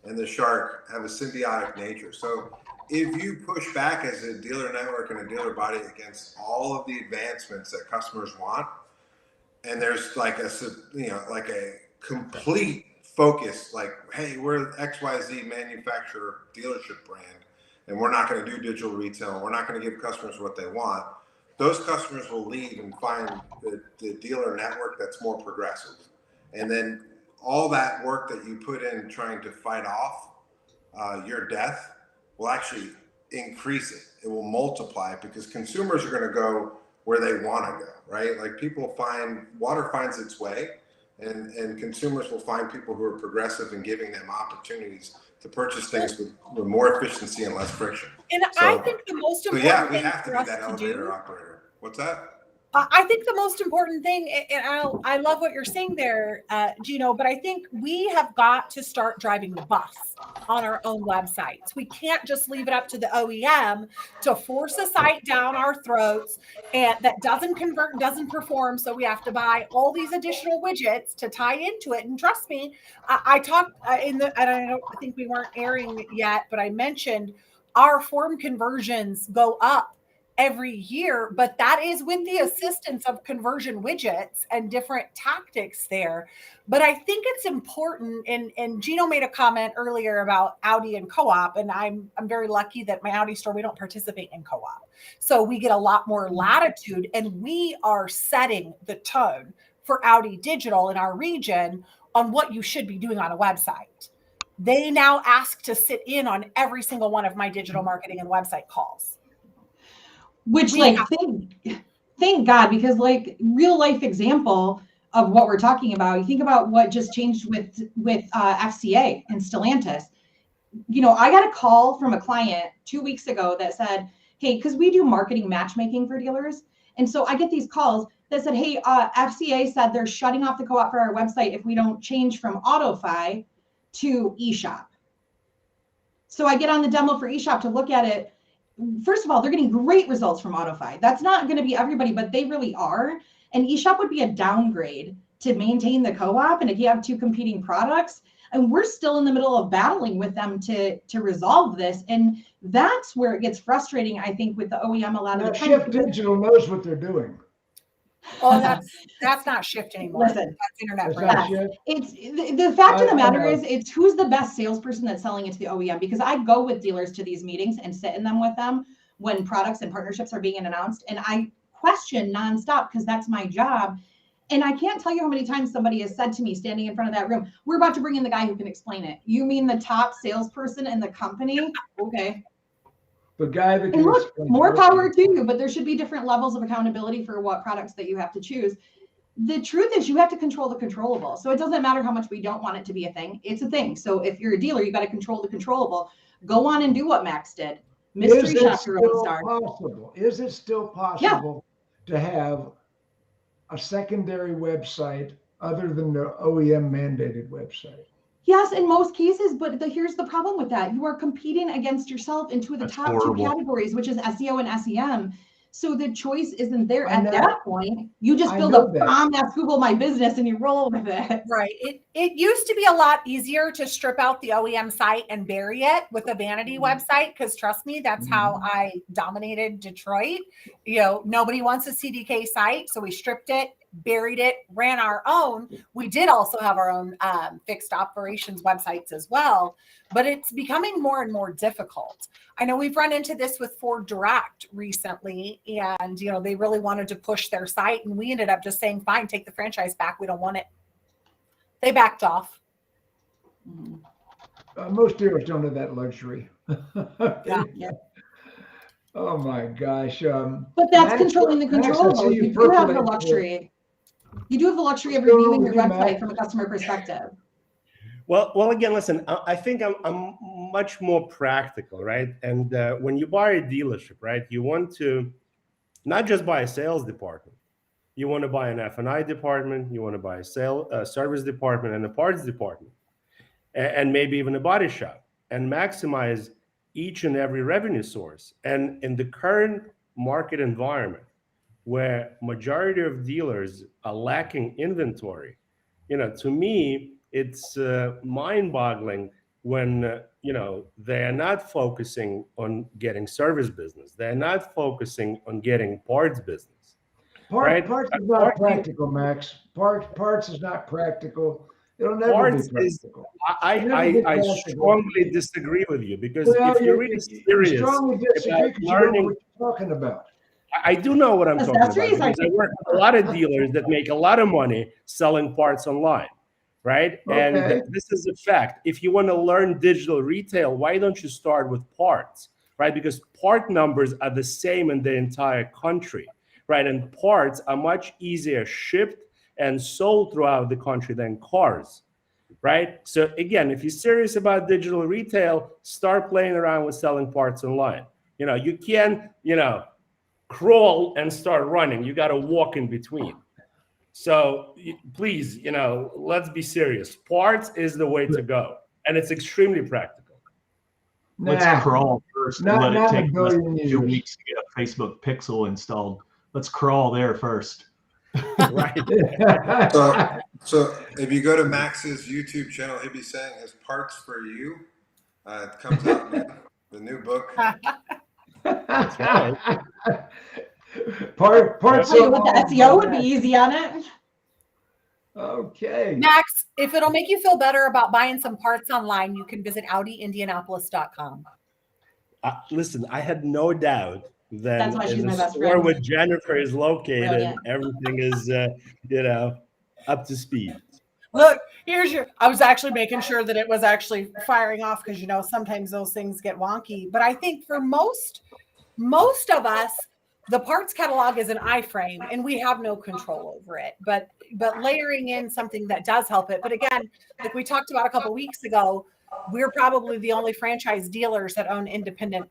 E: and the shark have a symbiotic nature. So if you push back as a dealer network and a dealer body against all of the advancements that customers want, and there's like a complete focus, like, hey, we're XYZ manufacturer dealership brand, and we're not going to do digital retail, and we're not going to give customers what they want, those customers will leave and find the dealer network that's more progressive. And then all that work that you put in trying to fight off your death will actually increase it. It will multiply it because consumers are going to go where they want to go, right? Like water finds its way, and consumers will find people who are progressive and giving them opportunities to purchase things with more efficiency and less friction.
G: And I think the most important
E: yeah, we
G: thing
E: have to
G: for
E: be
G: us
E: that
G: to
E: elevator
G: do.
E: operator. What's that?
G: I think the most important thing, and I love what you're saying there, Geno, but I think we have got to start driving the bus on our own websites. We can't just leave it up to the OEM to force a site down our throats and that doesn't convert and doesn't perform. So we have to buy all these additional widgets to tie into it. And trust me, I talked I think we weren't airing it yet, but I mentioned our form conversions go up every year, but that is with the assistance of conversion widgets and different tactics there. But I think it's important, and Geno made a comment earlier about Audi and co-op, and I'm very lucky that my Audi store, we don't participate in co-op. So we get a lot more latitude, and we are setting the tone for Audi Digital in our region on what you should be doing on a website. They now ask to sit in on every single one of my digital marketing and website calls.
D: Which, thank God, because like real life example of what we're talking about, you think about what just changed with FCA and Stellantis. I got a call from a client 2 weeks ago that said, hey, because we do marketing matchmaking for dealers. And so I get these calls that said, hey, FCA said they're shutting off the co-op for our website if we don't change from AutoFi to eShop. So I get on the demo for eShop to look at it. First of all, they're getting great results from AutoFi. That's not going to be everybody, but they really are. And eShop would be a downgrade to maintain the co-op. And if you have two competing products, and we're still in the middle of battling with them to resolve this. And that's where it gets frustrating, I think, with the OEM a lot of the time.
B: Shift Digital knows what they're doing.
G: Well, that's not Shift anymore.
D: Listen,
G: that's Internet
B: It's
G: brand.
B: not Shift.
D: It's the fact of the matter
B: know.
D: is it's who's the best salesperson that's selling it to the OEM, because I go with dealers to these meetings and sit in them with them when products and partnerships are being announced. And I question nonstop because that's my job. And I can't tell you how many times somebody has said to me standing in front of that room, we're about to bring in the guy who can explain it. You mean the top salesperson in the company? Okay.
B: The guy that
D: And
B: can
D: look,
B: explain
D: more
B: it.
D: power to you, but there should be different levels of accountability for what products that you have to choose. The truth is you have to control the controllable. So it doesn't matter how much we don't want it to be a thing. It's a thing. So if you're a dealer, you got to control the controllable. Go on and do what Max did. Mystery shop your own star.
B: Is it still possible to have a secondary website other than the OEM mandated website?
D: Yes, in most cases, but here's the problem with that. You are competing against yourself in two of the
F: That's
D: top
F: horrible.
D: two categories, which is SEO and SEM. So the choice isn't there
B: I
D: at
B: know.
D: that point. You just
B: I
D: build
B: know
D: a
B: that.
D: bomb that's Google My Business and you roll with it.
G: Right. It used to be a lot easier to strip out the OEM site and bury it with a vanity website, because trust me, that's how I dominated Detroit. Nobody wants a CDK site, so we stripped it, buried it, ran our own. We did also have our own fixed operations websites as well, but it's becoming more and more difficult. I know we've run into this with Ford Direct recently, and they really wanted to push their site, and we ended up just saying, fine, take the franchise back. We don't want it. They backed off.
B: Most dealers don't have that luxury.
G: Yeah.
B: Oh my gosh.
D: But that's controlling the controllables. You do have the luxury. You do have the luxury of reviewing your website from a customer perspective.
H: Well, again, listen, I think I'm much more practical, right? And when you buy a dealership, right, you want to not just buy a sales department. You want to buy an F&I department. You want to buy a service department and a parts department, and maybe even a body shop, and maximize each and every revenue source. And in the current market environment, where majority of dealers are lacking inventory, to me, it's mind-boggling when they are not focusing on getting service business. They're not focusing on getting parts business. Right?
B: Parts is not practical, Max. Parts is not practical. It'll never be practical.
H: I strongly disagree with you, because if you're really serious
B: strongly disagree because you don't know what you're talking about.
H: I do know what I'm talking about, because I work with a lot of dealers that make a lot of money selling parts online, right?
B: Okay.
H: And this is a fact. If you want to learn digital retail, why don't you start with parts, right? Because part numbers are the same in the entire country, right? And parts are much easier shipped and sold throughout the country than cars, right? So again, if you're serious about digital retail, start playing around with selling parts online. You can't, crawl and start running. You got to walk in between. So please, let's be serious. Parts is the way to go, and it's extremely practical.
F: Let's crawl first and let it take us a few
B: years.
F: weeks to get a Facebook pixel installed. Let's crawl there first.
H: Right.
E: So if you go to Max's YouTube channel, he'll be saying his Parts for You. It comes out now, the new book.
H: That's right.
B: Parts.
D: Tell you what, the SEO would be easy on it.
B: Okay.
G: Max, if it'll make you feel better about buying some parts online, you can visit AudiIndianapolis.com.
H: Listen, I had no doubt that
D: That's why she's
H: in
D: my
H: the
D: best
H: store
D: friend.
H: where Jennifer is located,
D: Brilliant.
H: everything is, up to speed.
G: Look, I was actually making sure that it was actually firing off, because sometimes those things get wonky. But I think for most of us, the parts catalog is an iframe and we have no control over it. But layering in something that does help it. But again, like we talked about a couple of weeks ago, we're probably the only franchise dealers that own independent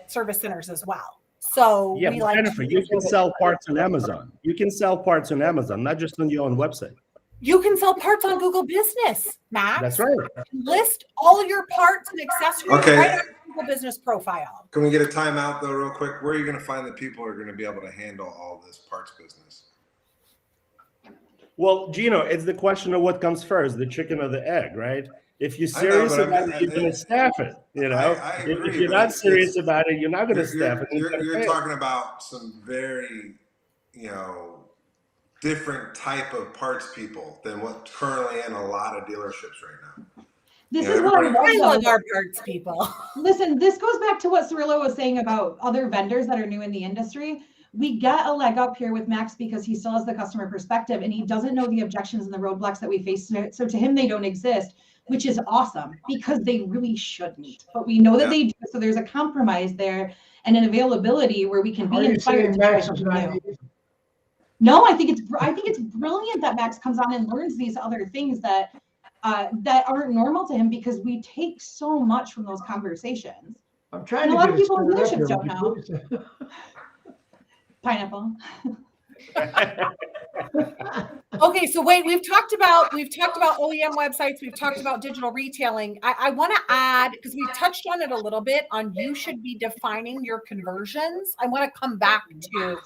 G: service centers as well. So
H: Yeah,
G: we like
H: Jennifer, you can sell parts on Amazon. You can sell parts on Amazon, not just on your own website.
G: You can sell parts on Google Business, Max.
H: That's right.
G: List all your parts and accessories right on your Google Business profile.
E: Can we get a timeout though, real quick? Where are you going to find the people who are going to be able to handle all this parts business?
H: Well, Geno, it's the question of what comes first, the chicken or the egg, right? If you're serious about it, you're going to staff it.
E: I agree,
H: if you're not serious about it, you're not going to staff it.
E: You're talking about some very, different type of parts people than what's currently in a lot of dealerships right now.
D: This is what
G: I love our parts people.
D: Listen, this goes back to what Cirillo was saying about other vendors that are new in the industry. We get a leg up here with Max because he still has the customer perspective and he doesn't know the objections and the roadblocks that we face. So to him, they don't exist, which is awesome because they really shouldn't. But we know that they do. So there's a compromise there and an availability where we can be inspired to try something new. No, I think it's brilliant that Max comes on and learns these other things that aren't normal to him because we take so much from those conversations.
B: I'm trying
D: and
B: to
D: a lot
B: get
D: of people in
B: it stirred
D: dealerships don't
B: up
D: know.
B: here.
D: Pineapple.
G: Okay, so wait, we've talked about OEM websites, we've talked about digital retailing. I want to add, because we touched on it a little bit, on you should be defining your conversions. I want to come back to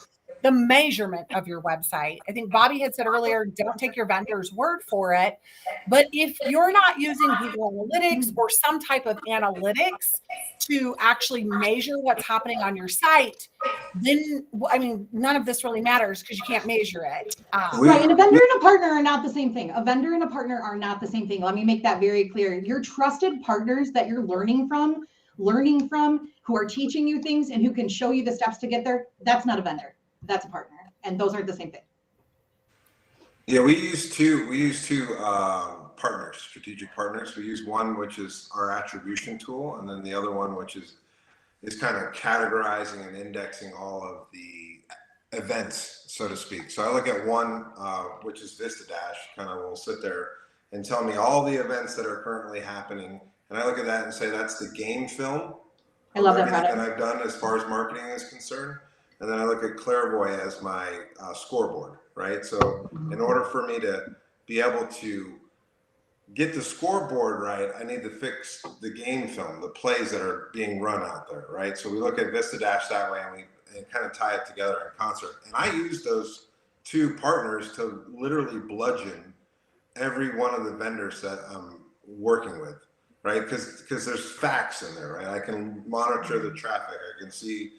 G: the measurement of your website. I think Bobbie had said earlier, don't take your vendor's word for it. But if you're not using Google Analytics or some type of analytics to actually measure what's happening on your site, then, I mean, none of this really matters because you can't measure it.
D: Right. And a vendor and a partner are not the same thing. A vendor and a partner are not the same thing. Let me make that very clear. Your trusted partners that you're learning from, who are teaching you things and who can show you the steps to get there, that's not a vendor. That's a partner. And those aren't the same thing.
E: Yeah, we use two partners, strategic partners. We use one, which is our attribution tool, and then the other one, which is kind of categorizing and indexing all of the events, so to speak. So I look at one, which is VistaDash, kind of will sit there and tell me all the events that are currently happening. And I look at that and say, that's the game film.
D: I love that
E: product.
D: product.
E: That I've done as far as marketing is concerned. And then I look at Clairvoy as my scoreboard, right? So in order for me to be able to get the scoreboard right, I need to fix the game film, the plays that are being run out there, right? So we look at VistaDash that way, and kind of tie it together in concert. And I use those two partners to literally bludgeon every one of the vendors that I'm working with, right? Because there's facts in there, right? I can monitor the traffic. I can see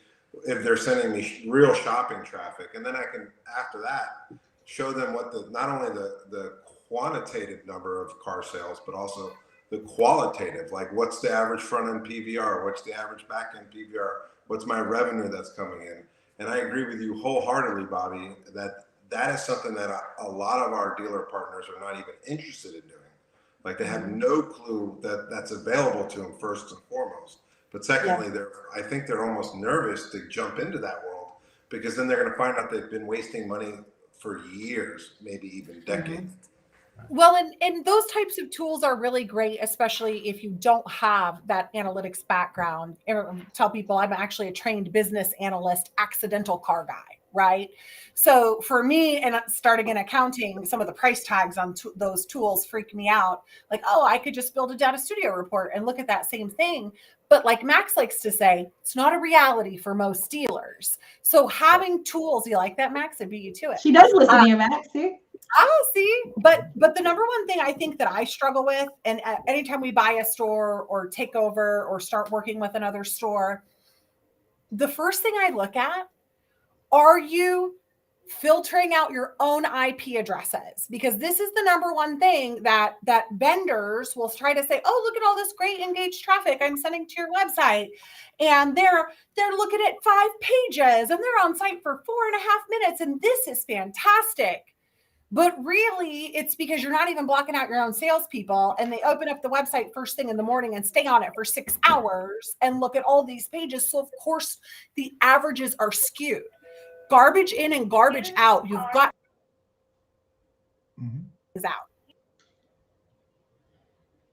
E: if they're sending me real shopping traffic, and then I can, after that, show them what not only the quantitative number of car sales, but also the qualitative, like what's the average front end PVR, what's the average back end PVR, what's my revenue that's coming in. And I agree with you wholeheartedly, Bobbie, that is something that a lot of our dealer partners are not even interested in doing. Like they have no clue that that's available to them, first and foremost. But secondly, I think they're almost nervous to jump into that world, because then they're going to find out they've been wasting money for years, maybe even decades.
G: Well, and those types of tools are really great, especially if you don't have that analytics background. And tell people I'm actually a trained business analyst, accidental car guy, right? So for me, and starting in accounting, some of the price tags on those tools freak me out. Like, oh, I could just build a data studio report and look at that same thing. But like Max likes to say, it's not a reality for most dealers. So having tools, you like that, Max? I beat you to it.
D: She does listen to you, Max. See?
G: Oh, see, but the number one thing I think that I struggle with, and anytime we buy a store or take over or start working with another store, the first thing I look at, are you filtering out your own IP addresses? Because this is the number one thing that vendors will try to say, oh, look at all this great engaged traffic I'm sending to your website. And they're looking at 5 pages and they're on site for 4.5 minutes. And this is fantastic. But really, it's because you're not even blocking out your own salespeople, and they open up the website first thing in the morning and stay on it for 6 hours and look at all these pages. So of course, the averages are skewed. Garbage in and garbage out. You've got is out.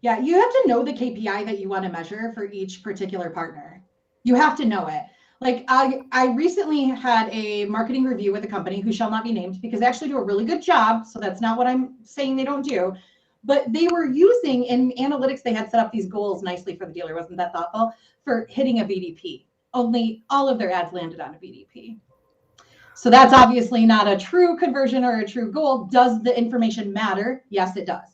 D: Yeah, you have to know the KPI that you want to measure for each particular partner. You have to know it. Like I recently had a marketing review with a company who shall not be named, because they actually do a really good job. So that's not what I'm saying they don't do. But they were using in analytics, they had set up these goals nicely for the dealer. Wasn't that thoughtful? For hitting a VDP. Only all of their ads landed on a VDP. So that's obviously not a true conversion or a true goal. Does the information matter? Yes, it does.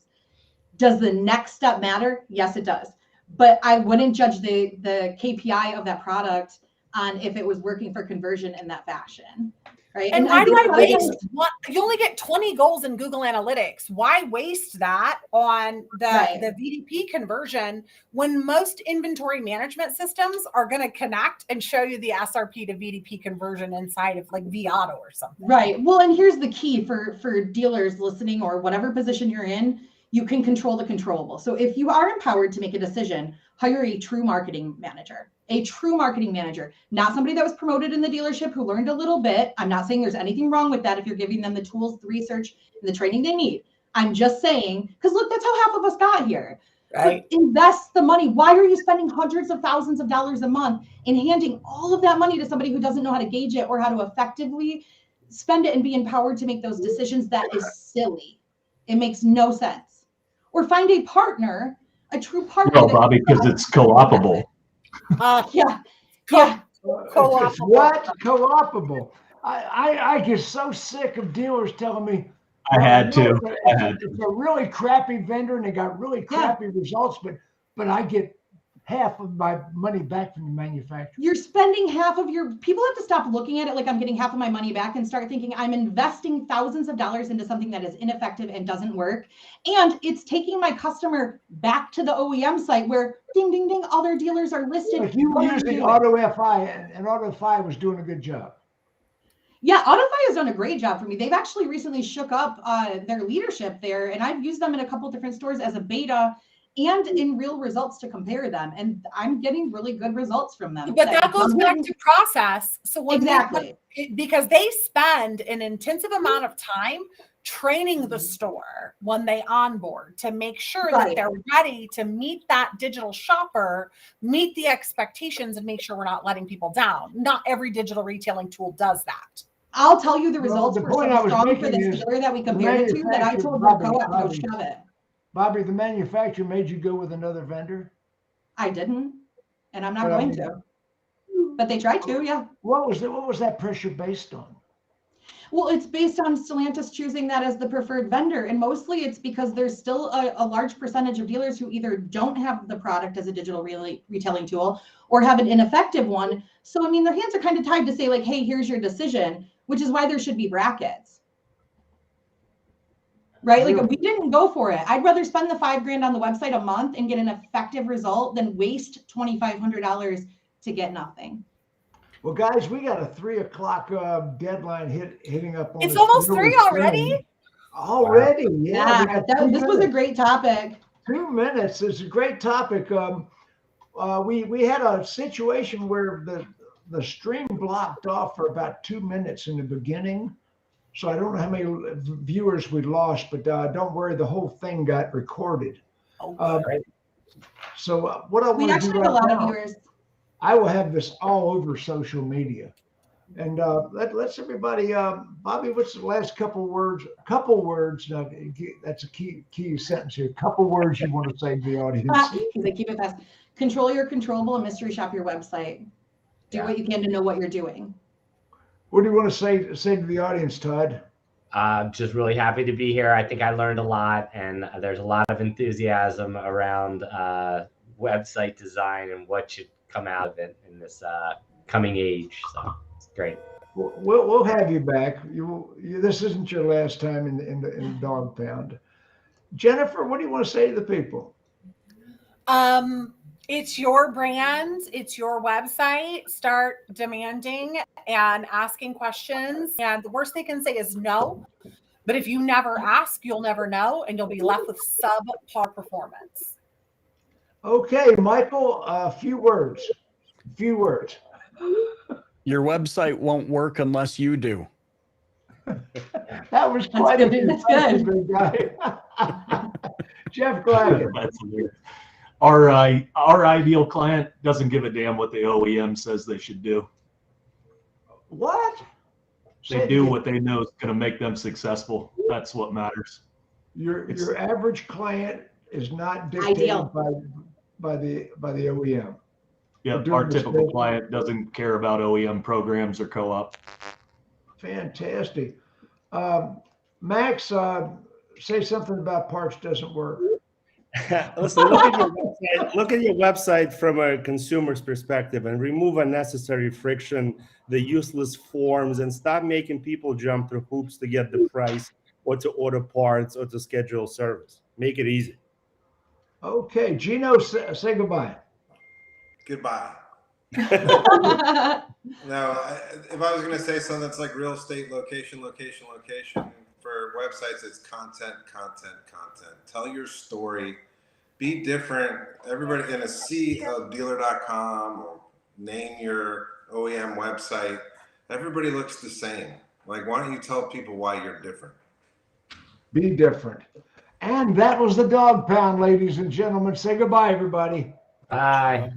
D: Does the next step matter? Yes, it does. But I wouldn't judge the KPI of that product on if it was working for conversion in that fashion, right?
G: And why do I waste one? You only get 20 goals in Google Analytics. Why waste that on the VDP conversion when most inventory management systems are going to connect and show you the SRP to VDP conversion inside of like vAuto or something?
D: Right. Well, and here's the key for dealers listening, or whatever position you're in, you can control the controllable. So if you are empowered to make a decision, hire a true marketing manager. A true marketing manager, not somebody that was promoted in the dealership who learned a little bit. I'm not saying there's anything wrong with that if you're giving them the tools, the research, and the training they need. I'm just saying, because look, that's how half of us got here. Right. But invest the money. Why are you spending hundreds of thousands of dollars a month and handing all of that money to somebody who doesn't know how to gauge it or how to effectively spend it and be empowered to make those decisions? That is silly. It makes no sense. Or find a partner, a true partner.
F: No, Bobbie, because it's co-opable.
B: Co-opable. I get so sick of dealers telling me
F: I had to.
B: it's a really crappy vendor and they got really crappy results, but I get half of my money back from the manufacturer.
D: You're spending half of your, people have to stop looking at it like I'm getting half of my money back and start thinking I'm investing thousands of dollars into something that is ineffective and doesn't work. And it's taking my customer back to the OEM site where ding, ding, ding, other dealers are listed.
B: If you were using AutoFi and AutoFi was doing a good job.
D: Yeah, AutoFi has done a great job for me. They've actually recently shook up their leadership there, and I've used them in a couple different stores as a beta and in real results to compare them. And I'm getting really good results from them.
G: But that goes back to process. So when because they spend an intensive amount of time training the store when they onboard to make sure that they're ready to meet that digital shopper, meet the expectations, and make sure we're not letting people down. Not every digital retailing tool does that.
D: I'll tell you the results were so strong for this dealer that we compared it to that I told her go up, go shove it.
B: Bobbie, the manufacturer made you go with another vendor?
D: I didn't, and I'm not going to. But they tried to, yeah.
B: What was that pressure based on?
D: Well, it's based on Stellantis choosing that as the preferred vendor. And mostly it's because there's still a large percentage of dealers who either don't have the product as a digital retailing tool or have an ineffective one. So, I mean, their hands are kind of tied to say like, hey, here's your decision, which is why there should be brackets. Right? Like we didn't go for it. I'd rather spend the $5,000 on the website a month and get an effective result than waste $2,500 to get nothing.
B: Well, guys, we got a 3 o'clock deadline hitting up on.
G: It's almost 3 already.
B: Already, yeah.
D: This was a great topic.
B: 2 minutes. It's a great topic. We had a situation where the stream blocked off for about 2 minutes in the beginning. So I don't know how many viewers we lost, but don't worry, the whole thing got recorded. So what I want to do right now, I will have this all over social media, and let's everybody. Bobbie, what's the last couple words? Now, that's a key sentence here. Couple words you want to say to the audience?
D: Because I keep it fast. Control your controllable and mystery shop your website. Do what you can to know what you're doing.
B: What do you want to say to the audience, Todd?
C: Just really happy to be here. I think I learned a lot, and there's a lot of enthusiasm around website design and what should come out of it in this coming age. So it's great.
B: We'll have you back. This isn't your last time in the Dawg Pound. Jennifer, what do you want to say to the people?
G: It's your brand, it's your website. Start demanding and asking questions. And the worst they can say is no. But if you never ask, you'll never know, and you'll be left with subpar performance.
B: Okay, Michael, a few words.
A: Your website won't work unless you do.
B: That was quite a
D: That's good.
B: Big guy. Jeff Glackin.
F: That's weird. Our ideal client doesn't give a damn what the OEM says they should do.
B: What?
F: They do what they know is going to make them successful. That's what matters.
B: Your average client is not dictated by the OEM.
F: Yeah, our typical client doesn't care about OEM programs or co-op.
B: Fantastic. Max, say something about parts doesn't work.
H: Listen, look at your website from a consumer's perspective and remove unnecessary friction, the useless forms, and stop making people jump through hoops to get the price or to order parts or to schedule service. Make it easy.
B: Okay, Geno, say goodbye.
E: Goodbye. Now, if I was going to say something that's like real estate, location, for websites, it's content. Tell your story. Be different. Everybody in a sea of dealer.com or name your OEM website. Everybody looks the same. Like, why don't you tell people why you're different?
B: Be different. And that was the Dawg Pound, ladies and gentlemen. Say goodbye, everybody.
C: Bye.